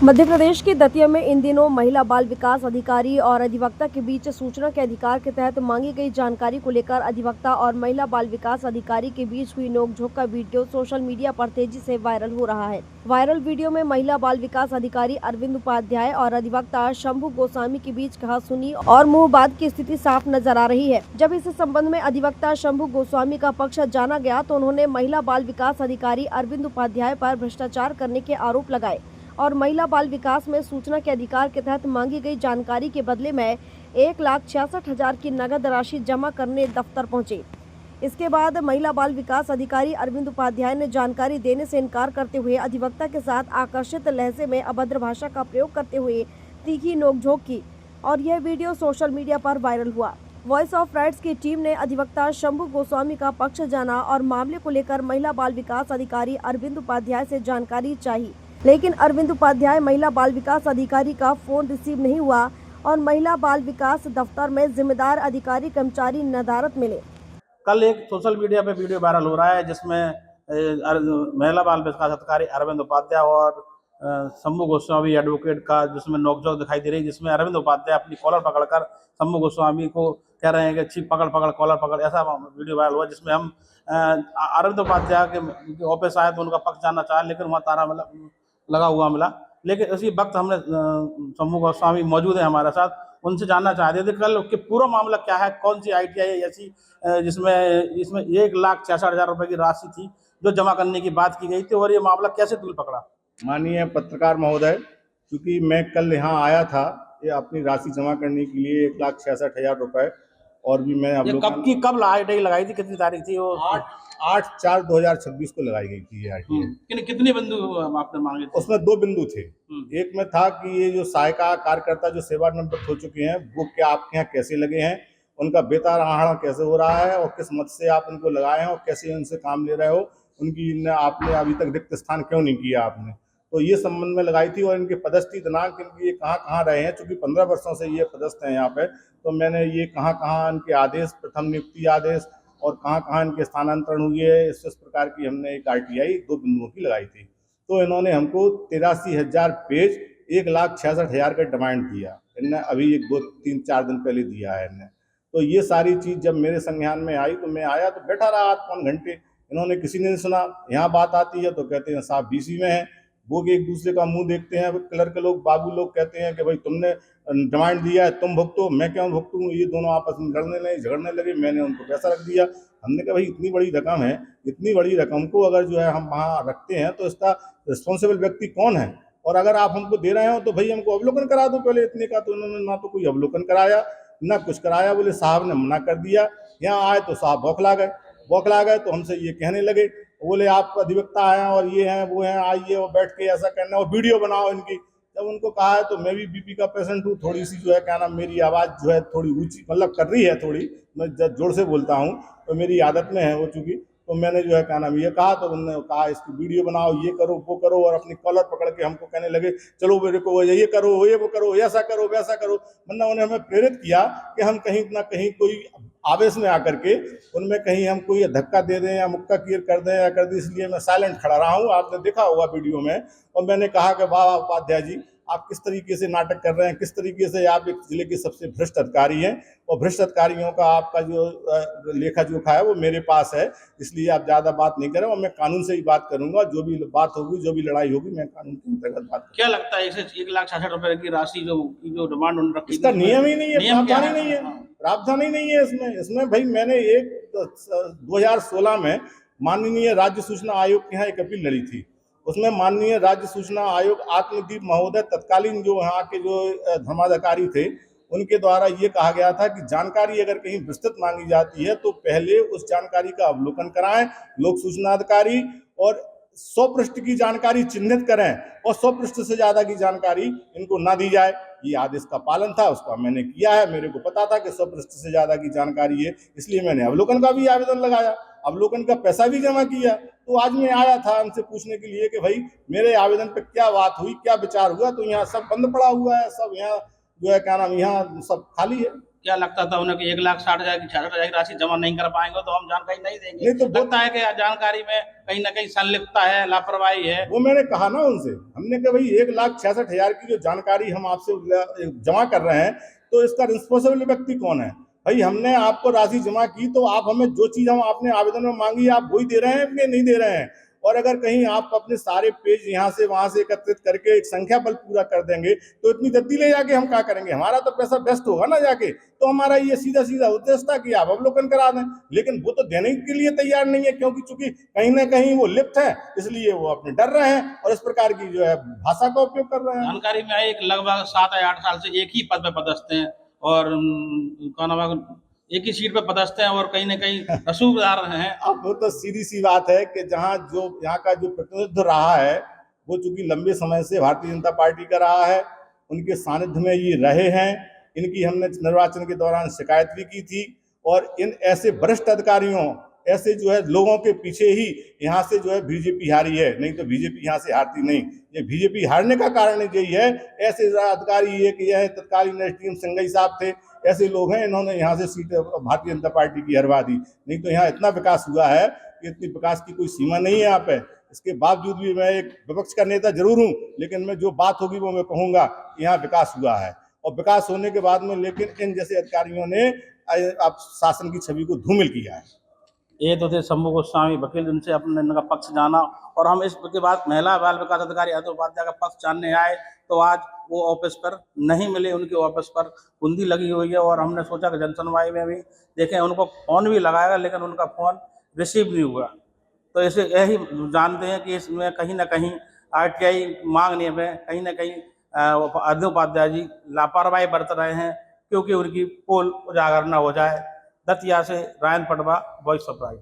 मध्य प्रदेश के दतिया में इन दिनों महिला बाल विकास अधिकारी और अधिवक्ता के बीच सूचना के अधिकार के तहत मांगी गई जानकारी को लेकर अधिवक्ता और महिला बाल विकास अधिकारी के बीच हुई नोकझोंक का वीडियो सोशल मीडिया पर तेजी से वायरल हो रहा है। वायरल वीडियो में महिला बाल विकास अधिकारी अरविंद उपाध्याय और अधिवक्ता शंभू गोस्वामी के बीच कहासुनी और मुंहबात की स्थिति साफ नजर आ रही है। जब इस संबंध में अधिवक्ता शंभू गोस्वामी का पक्ष जाना गया तो उन्होंने महिला बाल विकास अधिकारी अरविंद उपाध्याय पर भ्रष्टाचार करने के आरोप लगाए और महिला बाल विकास में सूचना के अधिकार के तहत मांगी गई जानकारी के बदले में 1,66,000 की नगद राशि जमा करने दफ्तर पहुंचे। इसके बाद महिला बाल विकास अधिकारी अरविंद उपाध्याय ने जानकारी देने से इनकार करते हुए अधिवक्ता के साथ आकर्षित लहजे में अभद्र भाषा का प्रयोग करते हुए तीखी नोकझोंक की और यह वीडियो सोशल मीडिया पर वायरल हुआ। वॉइस ऑफ राइट्स की टीम ने अधिवक्ता शंभू गोस्वामी का पक्ष जाना और मामले को लेकर महिला बाल विकास अधिकारी अरविंद उपाध्याय से जानकारी चाहिए, लेकिन अरविंद उपाध्याय महिला बाल विकास अधिकारी का फोन रिसीव नहीं हुआ और महिला बाल विकास दफ्तर में जिम्मेदार अधिकारी कर्मचारी नदारद मिले। कल एक सोशल मीडिया पे वीडियो वायरल हो रहा है जिसमें महिला बाल विकास अधिकारी अरविंद उपाध्याय और शंभू गोस्वामी एडवोकेट का जिसमें नोकझोंक दिखाई दे रही है, जिसमें अरविंद उपाध्याय अपनी कॉलर पकड़कर शंभू गोस्वामी को कह रहे हैं कि छी पकड़ पकड़ कॉलर पकड़, ऐसा वीडियो वायरल हुआ जिसमें हम अरविंद उपाध्याय के ऑफिस आए तो उनका पक्ष जानना चाहे, लेकिन वहाँ ताला लगा हुआ मिला। लेकिन इसी वक्त हमने शंभू गोस्वामी मौजूद है हमारे साथ, उनसे जानना चाहते थे कल कि पूरा मामला क्या है, कौन सी ITI ऐसी इसमें 1,66,000 रुपए की राशि थी जो जमा करने की बात की गई थी और ये मामला कैसे तूल पकड़ा। माननीय पत्रकार महोदय, क्योंकि मैं कल यहाँ आया था ये अपनी राशि जमा करने के लिए 1,66,000 रुपए, और भी मैं कब ITI लगाई थी, कितनी तारीख थी वो? 8/4/2026 को लगाई गई थी ये ITI। कितने बिंदु आपने मांगे थे? उसमें 2 बिंदु थे। एक में था कि ये जो सहायिका कार्यकर्ता जो सेवानिवृत्त हो चुके हैं वो क्या आपके यहाँ कैसे लगे हैं, उनका वेतन कैसे हो रहा है और किस मत से आप उनको लगाए हैं और कैसे उनसे काम ले रहे हो, उनकी आपने अभी तक रिक्त स्थान क्यों नहीं किया आपने, तो ये संबंध में लगाई थी। और इनके पदस्थी दिनांक इनकी ये कहाँ रहे हैं, चूंकि 15 वर्षों से ये पदस्थ हैं यहाँ पे, तो मैंने ये कहाँ इनके आदेश, प्रथम नियुक्ति आदेश और कहाँ इनके स्थानांतरण हुए है, इस प्रकार की हमने एक RTI 2 बिंदुओं की लगाई थी। तो इन्होंने हमको 83,000 पेज 1,66,000 का डिमांड दिया, इनने अभी 2-3-4 दिन पहले दिया है इनने। तो ये सारी चीज़ जब मेरे संज्ञान में आई तो मैं आया तो बैठा रहा 8-9 घंटे, इन्होंने किसी ने नहीं सुना। यहाँ बात आती है तो कहते हैं साहब BC में है, वो एक दूसरे का मुंह देखते हैं। क्लर्क लोग, बाबू लोग कहते हैं कि भाई तुमने डिमांड दिया है तुम भुगतो, मैं क्यों भुगतूँ। ये दोनों आपस में झगड़ने लगे। मैंने उनको पैसा रख दिया। हमने कहा भाई इतनी बड़ी रकम है, इतनी बड़ी रकम को अगर जो है हम वहाँ रखते हैं तो इसका रिस्पॉन्सिबल व्यक्ति कौन है, और अगर आप हमको दे रहे हो तो भाई हमको अवलोकन करा दो पहले इतने का। तो उन्होंने ना तो कोई अवलोकन कराया ना कुछ कराया। बोले साहब ने मना कर दिया। यहाँ आए तो साहब बौखला गए तो हमसे ये कहने लगे, बोले आप अधिवक्ता हैं और ये हैं वो हैं, आइए और बैठ के ऐसा करना और वीडियो बनाओ इनकी। जब उनको कहा है तो मैं भी BP का पेशेंट हूँ, थोड़ी सी जो है क्या नाम मेरी आवाज़ जो है थोड़ी ऊंची मतलब कर रही है, थोड़ी मैं जोर से बोलता हूँ तो मेरी आदत में है वो चूँकि। तो मैंने जो है क्या नाम ये कहा तो उन्होंने कहा इसकी वीडियो बनाओ, ये करो वो करो, और अपनी कॉलर पकड़ के हमको कहने लगे चलो मेरे को ये करो वो करो, ऐसा करो वैसा करो। मतलब उन्होंने हमें प्रेरित किया कि हम कहीं ना कहीं कोई आवेश में आकर के उनमें कहीं हम कोई धक्का दे दें या मुक्का क्लियर कर दें या कर दें। इसलिए मैं साइलेंट खड़ा रहा हूँ, आपने देखा होगा वीडियो में। और मैंने कहा कि वाह उपाध्याय जी, आप किस तरीके से नाटक कर रहे हैं, किस तरीके से आप एक जिले के सबसे भ्रष्ट अधिकारी हैं, और भ्रष्ट अधिकारियों का आपका जो लेखा जोखा है वो मेरे पास है। इसलिए आप ज़्यादा बात नहीं करें और मैं कानून से ही बात करूंगा। जो भी बात होगी, जो भी लड़ाई होगी, मैं कानून के अंतर्गत बात करूंगा। क्या लगता है इसे 1,66,000 रुपए की राशि जो डिमांड उन्होंने रखी, इसका नियम ही नहीं है, प्रावधान ही नहीं है, हाँ। प्रावधान ही नहीं है इसमें भाई मैंने 2016 में माननीय राज्य सूचना आयोग के यहाँ एक अपील लड़ी थी। उसमें माननीय राज्य सूचना आयोग आत्मदीप महोदय, तत्कालीन जो यहाँ के जो धर्माधिकारी थे, उनके द्वारा ये कहा गया था कि जानकारी अगर कहीं विस्तृत मांगी जाती है तो पहले उस जानकारी का अवलोकन कराएं लोक सूचना अधिकारी, और 100 पृष्ठ की जानकारी चिन्हित करें और 100 पृष्ठ से ज्यादा की जानकारी इनको ना दी जाए। ये आदेश का पालन था, उसका मैंने किया है। मेरे को पता था कि 100 पृष्ठ से ज्यादा की जानकारी है, इसलिए मैंने अवलोकन का भी आवेदन लगाया, अवलोकन का पैसा भी जमा किया। तो आज मैं आया था उनसे पूछने के लिए कि भाई मेरे आवेदन पर क्या बात हुई, क्या विचार हुआ। तो यहाँ सब बंद पड़ा हुआ है, सब यहाँ जो है क्या नाम यहाँ सब खाली है। क्या लगता था उन्हें कि 1,60,000 की 66,000 की राशि जमा नहीं कर पाएंगे तो हम जानकारी नहीं देंगे? नहीं तो वो- लगता है कि जानकारी में कहीं ना कहीं संलिप्तता है, लापरवाही है। वो मैंने कहा ना उनसे, हमने कहा भाई 1,66,000 की जो जानकारी हम आपसे जमा कर रहे हैं तो इसका रिस्पॉन्सिबल व्यक्ति कौन है? भाई हमने आपको राशि जमा की तो आप हमें जो चीज हम आपने आवेदन में मांगी आप वही दे रहे हैं कि नहीं दे रहे हैं? और अगर कहीं आप अपने सारे पेज यहाँ से वहां से एकत्रित करके एक संख्या बल पूरा कर देंगे तो इतनी जल्दी ले जाके हम क्या करेंगे? हमारा तो पैसा वेस्ट होगा ना जाके। तो हमारा ये सीधा सीधा उद्देश्य था कि आप अवलोकन करा दें, लेकिन वो तो देने के लिए तैयार नहीं है, क्योंकि चूंकि कहीं ना कहीं वो लिप्त है, इसलिए वो अपने डर रहे हैं और इस प्रकार की जो है भाषा का उपयोग कर रहे हैं। जानकारी में आए कि लगभग 7 या 8 साल से एक ही पद पे पदस्थ हैं और क्या नाम है, एक ही सीट पे पदस्थ हैं और कहीं ना कहीं रसूखदार हैं। अब वो तो सीधी सी बात है कि जहाँ जो यहाँ का जो प्रतिनिधित्व रहा है वो चूंकि लंबे समय से भारतीय जनता पार्टी का रहा है, उनके सानिध्य में ये रहे हैं, इनकी हमने निर्वाचन के दौरान शिकायत भी की थी और इन ऐसे वरिष्ठ अधिकारियों ऐसे जो है लोगों के पीछे ही यहाँ से जो है बीजेपी हारी है, नहीं तो बीजेपी यहाँ से हारती नहीं। ये बीजेपी हारने का कारण यही है, ऐसे अधिकारी एक यह तत्कालीन एसडीएम संघई साहब थे, ऐसे लोग हैं, इन्होंने यहाँ से सीट भारतीय जनता पार्टी की हरवा दी। नहीं तो यहाँ इतना विकास हुआ है कि इतनी विकास की कोई सीमा नहीं है यहाँ पे। इसके बावजूद भी मैं एक विपक्ष का नेता जरूर हूँ, लेकिन मैं जो बात होगी वो मैं कहूँगा कि यहाँ विकास हुआ है। और विकास होने के बाद में लेकिन इन जैसे अधिकारियों ने अब शासन की छवि को धूमिल किया है। ये तो थे शंभू गोस्वामी वकील, जिनसे अपने इनका पक्ष जाना और हम इसके बाद महिला बाल विकास अधिकारी अतुल उपाध्याय का पक्ष जानने आए तो आज वो ऑफिस पर नहीं मिले, उनके ऑफिस पर कुंडी लगी हुई है और हमने सोचा कि जनसुनवाई में भी देखें, उनको फ़ोन भी लगाएगा लेकिन उनका फ़ोन रिसीव नहीं हुआ। तो इसे यही जानते हैं कि इसमें कहीं ना कहीं आरटीआई मांगने में कहीं ना कहीं अतुल उपाध्याय जी लापरवाही बरत रहे हैं, क्योंकि उनकी पोल उजागर न हो जाए। दतिया से Ryan Patwa, voice of right.